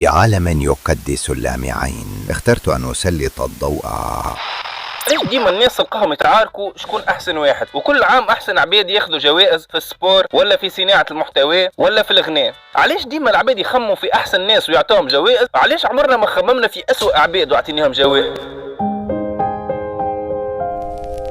في عالم يقدس اللامعين اخترت أن أسلط الضوء. ليش ديما الناس تلقاهم يتعاركوا شكون احسن واحد، وكل عام احسن عباد ياخذوا جوائز في السبور ولا في صناعه المحتوى ولا في الغناء؟ علاش ديما العباد يخموا في احسن ناس ويعطوهم جوائز؟ علاش عمرنا ما خممنا في اسوأ عباد وعطيناهم جوائز؟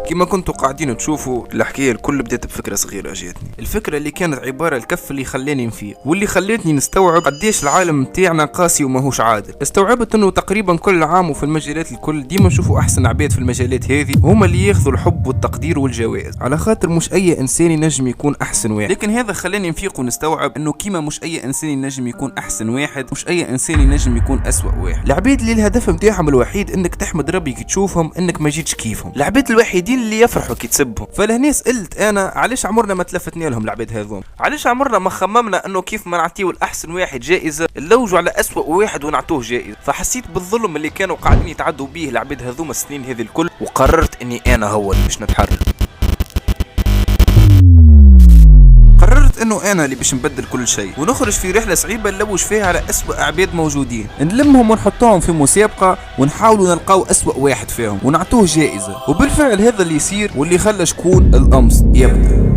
كما كنتوا قاعدين تشوفوا الحكايه الكل بدات بفكره صغيره جاتني، الفكره اللي كانت عباره الكف اللي خلاني نفيق واللي خلتني نستوعب قديش العالم متاعنا قاسي وماهوش عادل. استوعبت انه تقريبا كل عام وفي المجالات الكل ديما نشوفوا احسن عباد في المجالات هذه هما اللي ياخذوا الحب والتقدير والجوائز، على خاطر مش اي انسان ينجم يكون احسن واحد. لكن هذا خلاني نفيق ونستوعب انه كيما مش اي انسان ينجم يكون احسن واحد، مش اي انسان ينجم يكون اسوأ واحد. العباد اللي الهدف نتاعهم الوحيد انك تحمد ربي كي تشوفهم انك ما جيتش كيفهم، العباد الوحيدين اللي يفرحوا كي تسبهم. فلهني سألت انا علاش عمرنا ما تلفتنا لهم العباد هذوم؟ علاش عمرنا ما خممنا انه كيف ما نعطيو الاحسن واحد جائزه نلوجوا على اسوأ واحد ونعطوه جائزه؟ فحسيت بالظلم اللي كانوا قاعدين يتعدوا به العباد هذوم السنين هذه الكل، وقررت اني انا هو اللي باش نتحرر. قررت انه انا اللي باش نبدل كل شيء ونخرج في رحله صعيبه نلوج فيها على اسوأ عباد موجودين، نلمهم ونحطهم في مسابقه ونحاولوا نلقاو اسوأ واحد فيهم ونعطوه جائزه. وبالفعل هذا اللي يصير واللي خلى شكون القمص يبدا.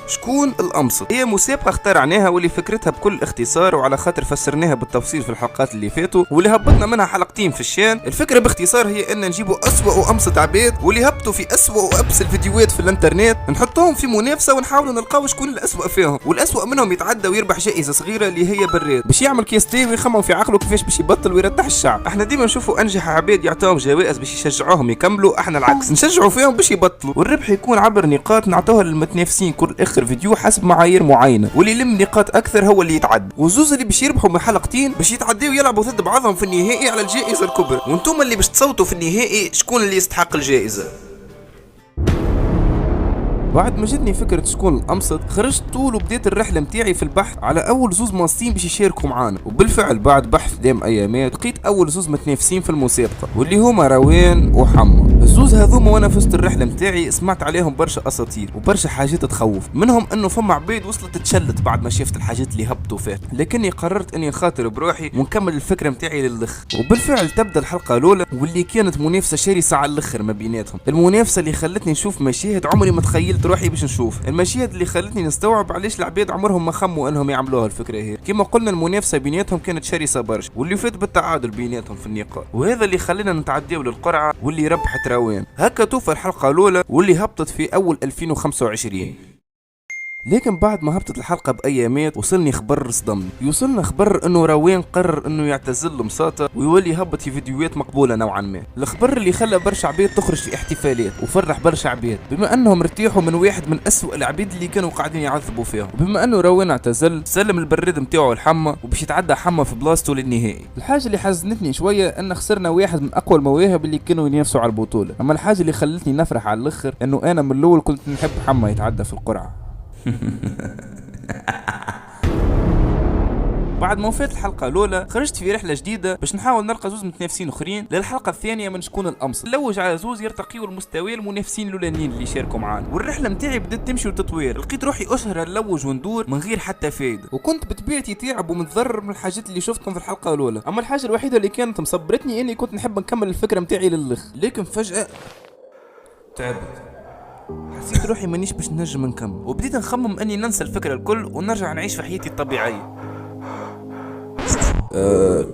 شكون الأمصت هي مسابقة اخترعناها واللي فكرتها بكل اختصار وعلى خاطر فسرناها بالتفصيل في الحلقات اللي فاتوا واللي هبطنا منها حلقتين في الشان. الفكرة باختصار هي ان نجيبوا اسوأ وامصت عباد واللي هبطوا في اسوأ وابس الفيديوهات في الانترنت، نحطوهم في منافسة ونحاولوا نلقاو شكون الاسوأ فيهم، والاسوأ منهم يتعدى ويربح جائزة صغيرة اللي هي براد باش يعمل كيس تي ويخمم في عقله كيفاش باش يبطل ويرتاح الشعب. احنا ديما نشوفوا انجح عباد يعطوهم جوائز باش يشجعوهم يكملوا، احنا العكس نشجعوا فيهم باش يبطلوا، والربح يكون عبر نقاط نعطوها للمتنافسين كل اخر فيديو حسب معايير معينه، واللي يلم نقاط اكثر هو اللي يتعدى، والزوز اللي باش يربحوا من حلقتين باش يتعدوا يلعبوا ضد بعضهم في النهائي على الجائزه الكبرى، وانتم اللي باش تصوتوا في النهائي شكون اللي يستحق الجائزه. بعد ما جتني فكرة شكون الأمصت خرجت طول وبديت الرحلة متاعي في البحث على أول زوز منصين باش يشاركوا معانا، وبالفعل بعد بحث دام أيامات لقيت أول زوز متنافسين في المسابقة واللي هما روان وحمى. الزوز هذوما وانا في وسط الرحلة متاعي سمعت عليهم برشا أساطير وبرشا حاجات تخوف، منهم إنه فما عباد وصلت تشلت بعد ما شفت الحاجات اللي هبطوا فيها، لكني قررت إني نخاطر بروحي ونكمل الفكرة متاعي للآخر. وبالفعل تبدا الحلقة الأولى واللي كانت منافسة شرسة على الآخر ما بيناتهم، المنافسة اللي خلتني نشوف مشاهد عمري ما تخيلت روحي باش نشوف، المشاهد اللي خلتني نستوعب علاش العباد عمرهم ما خموا انهم يعملوها الفكره هي. كما قلنا المنافسه بيناتهم كانت شرسه برشا واللي فات بالتعادل بيناتهم في النقاط، وهذا اللي خلينا نتعداو للقرعه واللي ربحت روان. هكا توفى الحلقه الاولى واللي هبطت في اول 2025. لكن بعد ما هبطت الحلقة بأيامات وصلني خبر صدمني، يوصلنا خبر انه روان قرر انه يعتزل مساطة ويولي يهبط في فيديوهات مقبولة نوعا ما. الخبر اللي خلى برشا عباد تخرج في احتفالات وفرح برشا عباد بما انهم ارتاحوا من واحد من اسوأ العبيد اللي كانوا قاعدين يعذبوا فيهم، وبما انه روان اعتزل سلم البراد متاعه لحمى وباش يتعدى حمى في بلاصته للنهائي. الحاجة اللي حزنتني شوية ان خسرنا واحد من اقوى المواهب اللي كانوا ينافسوا على البطولة، اما الحاجة اللي خلتني نفرح على الاخر انه انا من الاول كنت نحب حمى يتعدى في القرعة. بعد ما وفات الحلقة الأولى خرجت في رحلة جديدة باش نحاول نلقى زوز متنافسين أخرين للحلقة الثانية من شكون الأمصت، نلوج على زوز يرتقيوا المستوى المنافسين الأولانيين اللي شاركوا معانا. والرحلة متاعي بدات تمشي وتطوير، لقيت روحي أشهر نلوج وندور من غير حتى فايدة، وكنت بطبيعتي تعب ومتضرر من الحاجات اللي شفتهم في الحلقة الأولى. أما الحاجة الوحيدة اللي كانت مصبرتني إني كنت نحب نكمل الفكرة متاعي للآخر، لكن فجأة تعبت، حسيت روحي مانيش باش نجم نكمل، وبديت نخمم اني ننسى الفكرة الكل ونرجع نعيش في حياتي الطبيعية.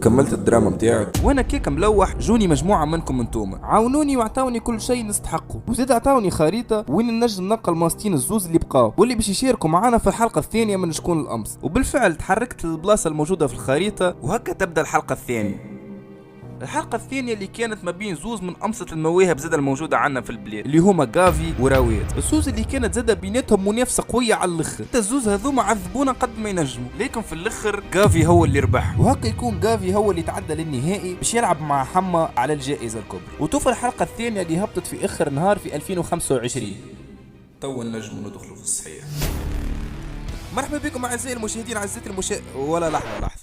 كملت الدراما متاعك وانا كيك ملوح. جوني مجموعة منكم انتوما عاونوني وعطاوني كل شيء نستحقه، وزيد عطاوني خريطة وين نجم نلقى الماسطين الزوز اللي بقاو واللي باش يشاركوا معانا في الحلقة الثانية من شكون الأمس. وبالفعل تحركت للبلاصة الموجودة في الخريطة وهكا تبدأ الحلقة الثانية. الحلقة الثانية اللي كانت ما بين زوز من أمصت المواهب زادة الموجودة عنا في البلاد اللي هما غافي وراويت. الزوز اللي كانت زادة بيناتهم منافسة قوية على الأخر، الزوز هذوما عذبونا قد ما ينجموا، لكن في الأخر غافي هو اللي ربح، وهكا يكون غافي هو اللي تعدى للنهائي باش يلعب مع حما على الجائزة الكبرى. وتوفى الحلقة الثانية اللي هبطت في آخر نهار في 2025. تو نجموا ندخلوا في الصحيح. مرحبا بكم أعزائي المشاهدين، ولا لحظة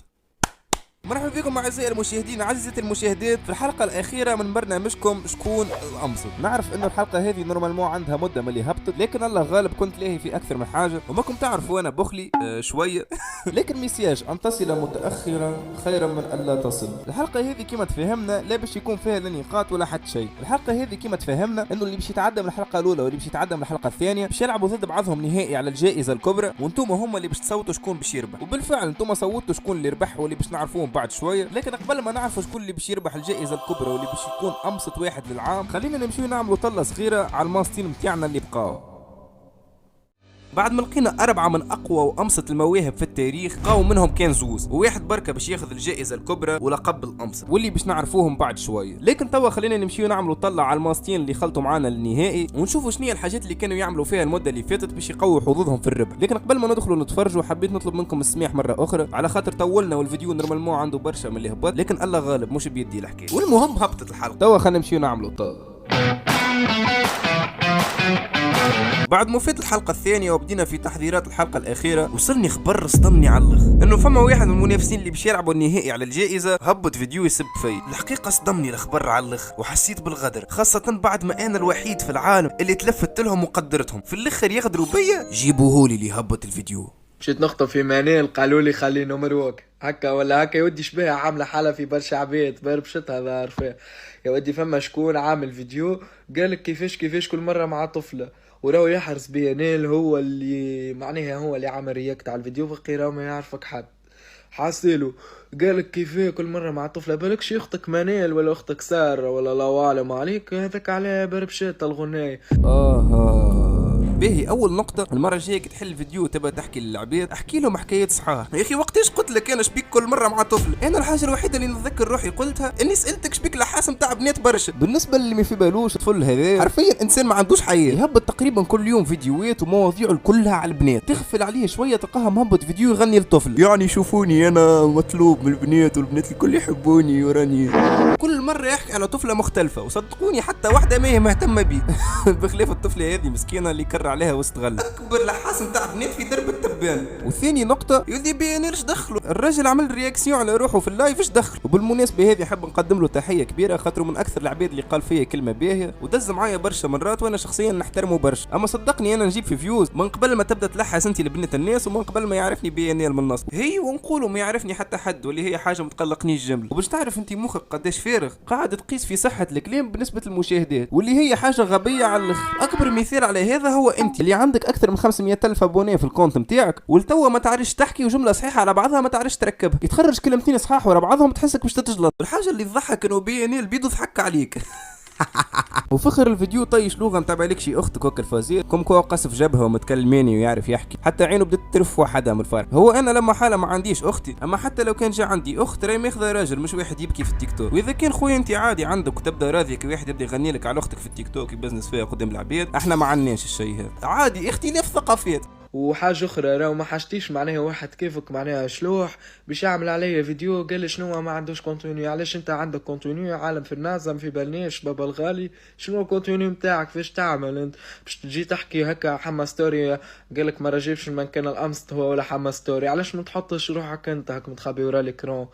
مرحبا بكم اعزائي المشاهدين عزيزتي المشاهدات في الحلقه الاخيره من برنامجكم شكون الامصد. نعرف انه الحلقه هذه نورمالمون عندها مده ملي هبطت، لكن الله غالب كنت لاهي في اكثر من حاجه وماكم تعرفوا انا بخلي شويه لكن ميسياج ان تصل متاخرا خيرا من الا تصل. الحلقه هذه كما تفهمنا لا باش يكون فيها لا نقاط ولا حتى شيء. الحلقه هذه كما تفهمنا انه اللي باش يتعدى من الحلقه الاولى واللي باش يتعدى من الحلقه الثانيه باش يلعبوا ضد بعضهم نهائي على الجائزه الكبرى، وانتم هم اللي باش تصوتوا شكون باش يربح. وبالفعل انتم صوتوا شكون اللي ربح واللي باش نعرفوهم بعد شويه. لكن قبل ما نعرفوا شكون اللي باش يربح الجائزه الكبرى واللي باش يكون امصت واحد للعام، خلينا نمشيو نعملوا طله صغيره على الماستين نتاعنا اللي بقاو. بعد ما لقينا 4 من اقوى وامصت المواهب في التاريخ، بقاو منهم كان زوز وواحد بركه باش ياخذ الجائزه الكبرى ولقب الامصت واللي باش نعرفوهم بعد شويه. لكن توا خلينا نمشيو نعملوا طلع على الماستين اللي خلطوا معانا للنهائي ونشوفوا شنو هي الحاجات اللي كانوا يعملوا فيها المده اللي فاتت باش يقووا حظوظهم في الربح. لكن قبل ما ندخلوا نتفرجوا حبيت نطلب منكم السماح مره اخرى على خاطر طولنا والفيديو نورمالمون عنده برشا من اللي هبط، لكن الله غالب مش بيدي الحكايه. والمهم هبطت الحلقه. توا خلينا نمشيو نعملوا طلع. بعد ما فات الحلقة الثانية وبدينا في تحضيرات الحلقة الأخيرة، وصلني خبر صدمني على الأخ إنه فما واحد من المنافسين اللي باش يلعبوا النهائي على الجائزة هبط فيديو يسب في. الحقيقة صدمني الخبر على الأخ وحسيت بالغدر، خاصة بعد ما أنا الوحيد في العالم اللي تلفت لهم وقدرتهم، في الآخر يغدروا بيا. جيبوهولي اللي هبط الفيديو. مشيت نخطب في منال قالوا لي خلينا مروك هكا ولا هكا. يا ودي شبيها عامله حاله في برشا عباد بربشتها ظاهر فيها. يا ودي فما شكون عامل فيديو قالك كيفاش كل مره مع طفله وراو يحرص بيانيل هو اللي معناها هو اللي عامل رياكت على الفيديو بقي راو ما يعرفك حد. حاسيلو قالك كيفاه كل مره مع طفله بالكش اختك منال ولا اختك ساره ولا الله اعلم عليك هذاك عليها بربشات الغنايه. باهي اول نقطه، المره الجايه كي تحل الفيديو تبى تحكي للعباد احكي لهم حكايات صحاح. يا اخي وقتاش قلت لك انا شبيك كل مره مع طفل؟ انا الحاجه الوحيده اللي نتذكر روحي قلتها اني سالتك شبيك لحاس نتاع بنات برشا. بالنسبه اللي ما في بالوش الطفل هذا حرفيا انسان ما عندوش حياه، يهبط تقريبا كل يوم فيديوهات ومواضيعه كلها على البنات. تغفل عليه شويه تلقاها مهبط فيديو يغني للطفل، يعني شوفوني انا مطلوب من البنات والبنات الكل يحبوني وراني كل مره يحكي على طفله مختلفه، وصدقوني حتى واحده ما هي مهتمه بيه بخلاف الطفله هذه مسكينه اللي كر عليها واستغل. اكبر لحاس نتاع بنات في درب التبان. وثاني نقطه، يدي بيان ايش دخلوا الراجل عمل رياكسيون على روحه في اللايف ايش دخل. وبالمناسبه هذه حاب نقدم له تحيه كبيره خاطر من اكثر العباد اللي قال فيا كلمه باهيه ودز معايا برشا مرات وانا شخصيا نحترمه برشا. اما صدقني انا نجيب في فيوز من قبل ما تبدا تلحس انت لبنت الناس ومن قبل ما يعرفني بيان من النص هي ونقولوا ما يعرفني حتى حد، واللي هي حاجه متقلقنيش جمله. وباش تعرف انت مخك قداش فارغ قاعد تقيس في صحه الكلام بنسبه المشاهدات واللي هي حاجه غبيه على الاخر. اكبر مثال على هذا هو انت اللي عندك اكثر من 500,000 ابوني في الكونت نتاعك والتوا ما تعرفش تحكي وجمله صحيحه على بعضها ما تعرفش تركبها، يتخرج كلمتين صحاح ورا بعضهم تحسك باش تتجلط. الحاجه اللي تضحك انه بيانيل بيض ضحك عليك وفخر الفيديو طيش لغه متابع لك شي اختك وكل فازير كم كوا قصف جبهه ومتكلماني ويعرف يحكي حتى عينه بدات ترف وحدها من الفرق. هو انا لما حاله ما عنديش اختي، اما حتى لو كان جا عندي اخت راهي ماخذه راجل مش واحد يبكي في التيك توك. واذا كان خويا انت عادي عندك وتبدا راضيه كي واحد يبدا يغني لك على اختك في التيك توك يبزنس فيها قدام العباد، احنا ما عندناش الشيء هذا عادي اختلاف ثقافات. وحاجه اخرى راهو ما حاجتيش معناها واحد كيفك معناها شلوح باش يعمل عليا فيديو قال لي شنو ما عندوش كونتينيو. علاش انت عندك كونتينيو عالم في الناس ما في بالناش بابا الغالي شنو الكونتينيو نتاعك فاش تعمل انت باش تجي تحكي هكا حما ستوري قال لك ما رجبش من كان الامس هو ولا حما ستوري. علاش ما تحطش روحك انت هك متخبي ورا الاكران؟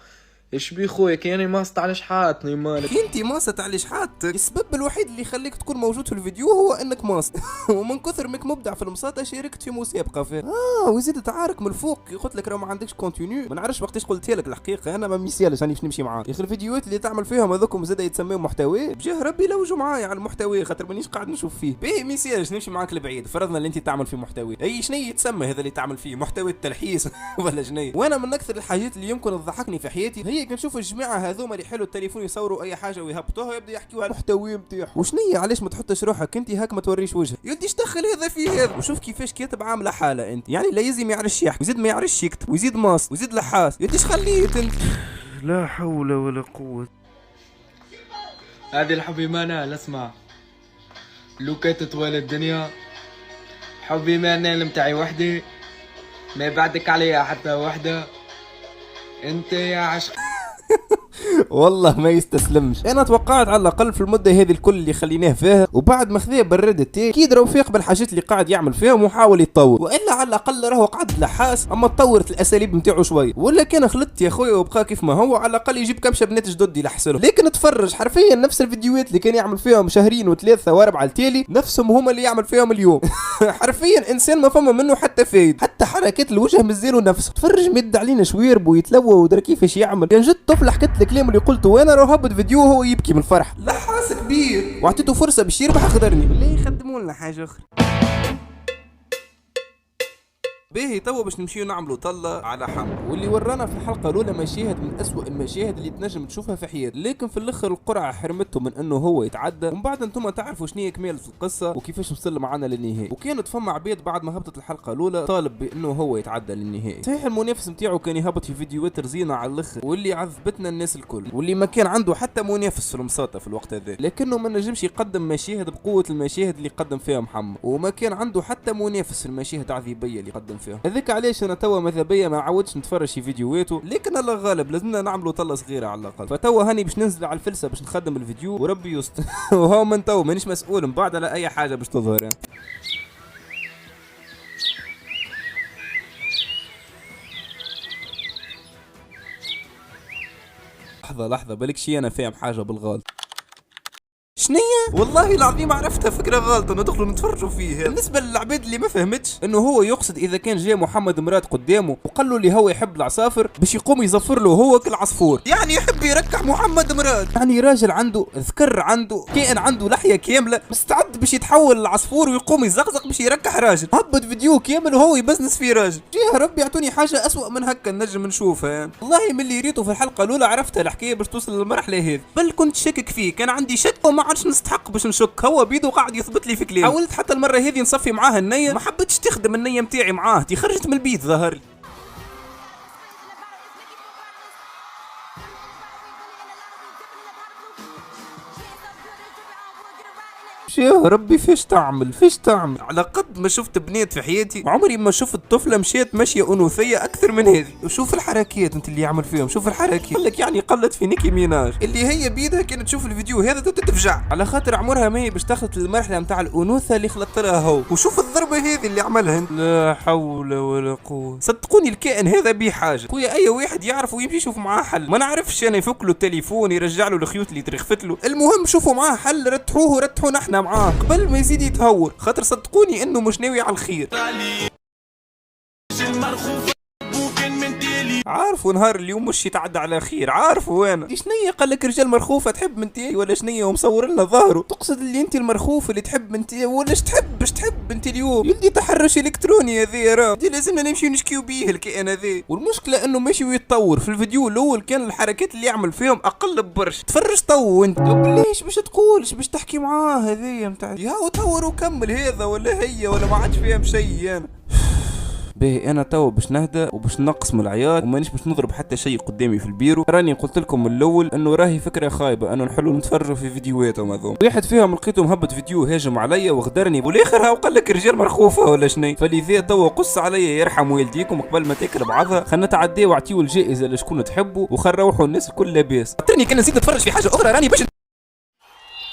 ايش بي خويا كياني ماست على شحاتني مالك انت ماست على شحاتك. السبب الوحيد اللي يخليك تكون موجود في الفيديو هو انك ماست ومن كثر مك مبدع في المساطة شاركت في مسابقه فيه وزيد تعارك من الفوق. قلت لك راه ما عندكش كونتينيو ما نعرفش وقتاش قلتها لك الحقيقه انا ما ميسالش راني نمشي معاك يا اخي. الفيديوهات اللي تعمل فيهم هذوكم زاد يتسموا محتوى بجاه ربي لوجوا معايا على المحتوى خاطر مانيش قاعد نشوف فيه باهي ميسالش نمشي معاك لبعيد. فرضنا اللي انت تعمل فيه محتوى اي شنو يتسمى هذا اللي تعمل فيه محتوى التلحيس ولا جنيه. وانا من اكثر الحاجات اللي يمكن تضحكني في حياتي هي كنشوف الجماعه هذوما اللي يحلوا التليفون يصوروا اي حاجه ويهبطوها ويبدا يحكيوا على المحتوى نتاعهم. وشنية علاش ما تحطش روحك انت هاك ما توريش وجهك يديش دخل هذا في هذا. وشوف كيفاش كاتب عامله حاله انت يعني لا يزي ما يعرفش يحكي ويزيد ما يعرفش يكتب ويزيد ماس ويزيد لحاس يديش خليت انت. لا حول ولا قوه. هذه الحبي مانا اسمع لو كانت طوال الدنيا حبي مانا متاعي وحدي ما بعدك عليها حتى وحده انت يا عشق والله ما يستسلمش. انا توقعت على الاقل في المده هذه الكل اللي خليناه فيها، وبعد ما خذاه برد التي اكيد راهو فيق بالحاجات اللي قاعد يعمل فيهم وحاول يتطور، والا على الاقل راهو قعد لحاس اما تطورت الاساليب نتاعو شويه. ولا كان خلطت يا خويا وبقى كيف ما هو، على الاقل يجيب كبشه بنات جدد يلحسله. لكن تفرج حرفيا نفس الفيديوهات اللي كان يعمل فيهم شهرين وثلاثه واربعه التالي نفسهم هما اللي يعمل فيهم اليوم. حرفيا انسان ما فما منه حتى فايد، حتى حركات الوجه مزيلو نفسه. تفرج مد علينا شويرب ويتلوى ودرا كيفاش يعمل. كان جد طفل حكيت الكلام اللي قلته وانا راه هبط فيديو وهو يبكي من الفرح. لحاس كبير واعطيته فرصه باش يربح خضرني. بالله يخدموا لنا حاجه اخرى. باهي توا باش نمشيو نعملو طلة على حمد، واللي ورانا في الحلقة الأولى مشاهد من أسوأ المشاهد اللي تنجم تشوفها في حياتك، لكن في الآخر القرعة حرمته من إنه هو يتعدى، ومن بعد أنتم تعرفوا شنو هي كمالة القصة وكيفاش وصل معنا للنهائي. وكانت فما عباد بعد ما هبطت الحلقة الأولى طالب بإنه هو يتعدى للنهائي. صحيح المنافس نتاعو كان يهبط في فيديوهات رزينة على الآخر واللي عذبتنا الناس الكل، واللي ما كان عنده حتى منافس في المساطة في الوقت هذا، لكنه ما نجمش يقدم مشاهد بقوة المشاهد اللي قدم فيها محمد، وما كان عنده حتى منافس في المشاهد عذيبية اللي قدم فيها. هذاك علاش انا توا ماذا بيا ما عاودش نتفرج في فيديوهاته، لكن الله غالب لازمنا نعملوا طله صغيره على الاقل. فتوا هاني باش ننزل على الفلسه باش نخدم الفيديو وربي يستر. وهو من توا مانيش مسؤول من بعد على اي حاجه باش تظهر يعني. لحظه بالك شي انا فاهم حاجه بالغلط. شنية؟ والله العظيم عرفتها فكرة غلطة ندخلوا نتفرجوا فيه. بالنسبة للعباد اللي ما فهمتش انه هو يقصد اذا كان جاء محمد مراد قدامه وقال له اللي هو يحب العصافر باش يقوم يزفر له هو كالعصفور، يعني يحب يركح محمد مراد. يعني راجل عنده ذكر، عنده كائن، عنده لحية كاملة، مستعد باش يتحول للعصفور ويقوم يزقزق باش يركح راجل. هبط فيديو كامل وهو يبزنس في راجل. يا ربي يعطوني حاجة اسوأ من هكا نجم نشوفها يعني. والله من اللي ريته في الحلقة الاولى عرفتها الحكاية باش توصل للمرحلة هذه، بل كنت شاكك فيه، كان عندي شك وما عادش نستحق باش نشك، هو بيدو قاعد يثبت لي في كلامي. حاولت حتى المره هذه نصفي معاه النيه، ما حبيتش تخدم النيه نتاعي معاه، دي خرجت من البيت ظهر لي. يا ربي فيش تعمل على قد ما شفت بنات في حياتي عمري ما شفت طفله مشيت ماشيه انوثيه اكثر من هذه. وشوف الحركات انت اللي يعمل فيهم، شوف الحركات قال لك يعني قلت في نيكي ميناج اللي هي بيدها كانت تشوف الفيديو هذا تتفجع على خاطر عمرها ما هي باش تخلط المرحله نتاع الانوثه اللي خلطت لها هو. وشوف الضربه هذه اللي عملها انت. لا حول ولا قوه. صدقوني الكائن هذا بيه حاجه خويا، اي واحد يعرف ويمشي يشوف معاه حل. ما نعرفش انا يفك له التليفون يرجع له الخيوط اللي ترخفت له، المهم شوفوا معاه حل، رتحوه نحن معاه قبل ما يزيد يتهور، خاطر صدقوني انه مش ناوي على الخير. عارفوا نهار اليوم مش يتعدى على خير، عارفوا انا. شنية قال لك رجال مرخوفه تحب من تي ولا شنية ومصور لنا ظهره؟ تقصد اللي انت المرخوف اللي تحب من تي ولا تحب انت اليوم؟ يلدي تحرش الكتروني هذا راه دي لازمنا نمشي نشكيو بيه الكائن هذا. والمشكله انه ماشي ويتطور. في الفيديو الاول كان الحركات اللي يعمل فيهم اقل ببرش. تفرج تو انت ليش باش تقولش باش تحكي معاه هذيا نتاع يا وتطور وكمل هذا ولا هي ولا ما عادش فيهم شيء. انا باهي انا توا باش نهدى وباش نقص من العياط ومانيش باش نضرب حتى شيء قدامي في البيرو. راني قلت لكم من الاول انه راهي فكره خايبه انه نحلو نتفرجوا في فيديوهاتهم هذوم. واحد فيهم لقيته مهبط فيديو هاجم عليا وغدرني والاخر هاو قال لك رجال مرخوفه ولا شني. فلذا توا قص عليا يرحم والديكم قبل ما تاكل بعضها. خلينا نتعداو واعطيو الجائزه لشكون تحبوا وخل نروحوا الناس الكل لاباس. ترني كان نزيد نتفرج في حاجه اخرى راني باش.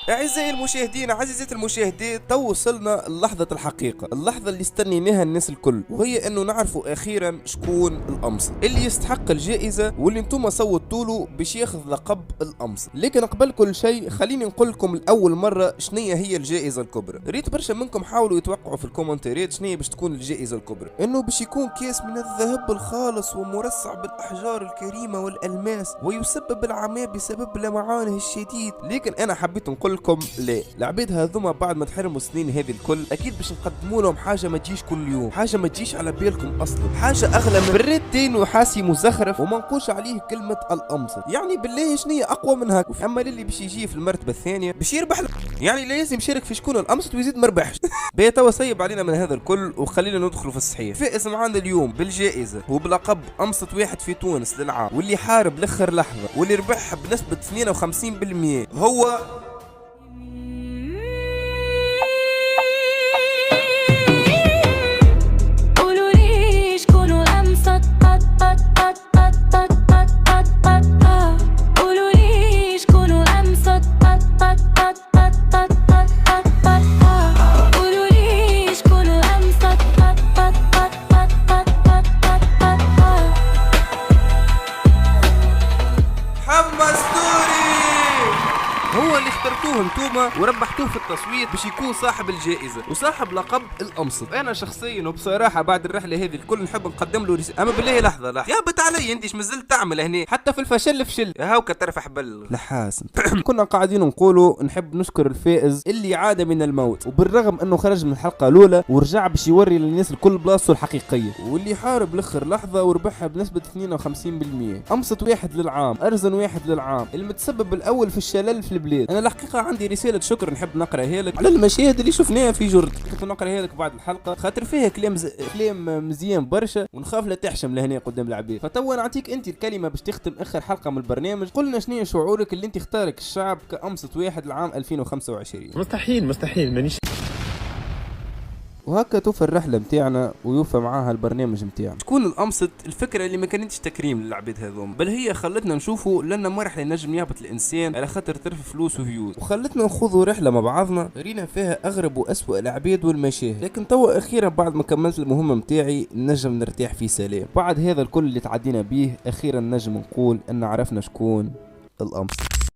أعزائي المشاهدين عزيزات المشاهدين، تو وصلنا للحظة الحقيقة، اللحظة اللي استنيناها الناس الكل، وهي انه نعرفوا اخيرا شكون الامصر اللي يستحق الجائزة واللي انتم صوتوا له باش ياخذ لقب الامصر. لكن قبل كل شيء خليني نقول لكم لأول مرة شنية هي الجائزة الكبرى. ريت برشا منكم حاولوا يتوقعوا في الكومنتات شنية باش تكون الجائزة الكبرى، انه باش يكون كاس من الذهب الخالص ومرصع بالاحجار الكريمة والالماس ويسبب العمى بسبب لمعانه الشديد. لكن انا حبيت نقول لكم لا، العباد هذوما بعد ما تحرموا السنين هذه الكل اكيد باش نقدموا لهم حاجه ما تجيش كل يوم، حاجه ما تجيش على بالكم اصلا، حاجه اغلى من بريد تين وحاسي مزخرف وما نقولش عليه كلمه الامصر. يعني بالله شنية اقوى من هاك. اما اللي باش يجي في المرتبه الثانيه باش يربح يعني لازم يشارك في شكون الامصر ويزيد ما ربحش. بيا توا سيب علينا من هذا الكل وخلينا ندخلوا في الصحيح. فائز معانا اليوم بالجائزه وبلقب امصر واحد في تونس للعام واللي حارب لاخر لحظه واللي ربح بنسبه 52% هو قولوا لي القناة وربحتوه في التصويت باش يكون صاحب الجائزة وصاحب لقب الأمصد. أنا شخصيا وبصراحة بعد الرحلة هذه الكل نحب نقدم له رسالة. أما بالله لحظة يابت علي أنت ما زلت تعمل هنا حتى في الفشل فشل هاوكا ترفح بل لحاسن. كنا قاعدين نقولوا نحب نشكر الفائز اللي عاد من الموت، وبالرغم انه خرج من الحلقة الأولى ورجع باش يوري للناس الكل بلاصته الحقيقية، واللي حارب لاخر لحظة وربحها بنسبة 52%. أمصت واحد للعام، أرزن واحد للعام، المتسبب الأول في الشلل في البلاد. أنا الحقيقة عندي رسالة شكر نحب نقراها لك على المشاهد اللي شفناها في جرد. كنت نقراها لك بعد الحلقة خاطر فيها كلام مزيان برشا ونخاف لا تحشم لهنا قدام العباد. فتوا نعطيك أنت الكلمة باش تختم آخر حلقة من البرنامج. قلنا شنو شعورك اللي أنت اختارك الشعب كأمصت واحد العام 2025؟ مستحيل مانيش. وهكا توفى الرحلة متاعنا ويوفى معاها البرنامج متاعنا. شكون الأمصت؟ الفكرة اللي ما كانتش تكريم للعباد هذوم، بل هي خلتنا نشوفوا لنا مرحلة نجم يهبط الإنسان على خاطر ترف فلوس وفيوز، وخلتنا نخوضوا رحلة مع بعضنا رينا فيها أغرب وأسوأ العباد والمشاهد. لكن توا أخيرا بعد ما كملت المهمة متاعي نجم نرتاح في سلام. بعد هذا الكل اللي تعدينا بيه أخيرا نجم نقول أن عرفنا شكون الأمصت.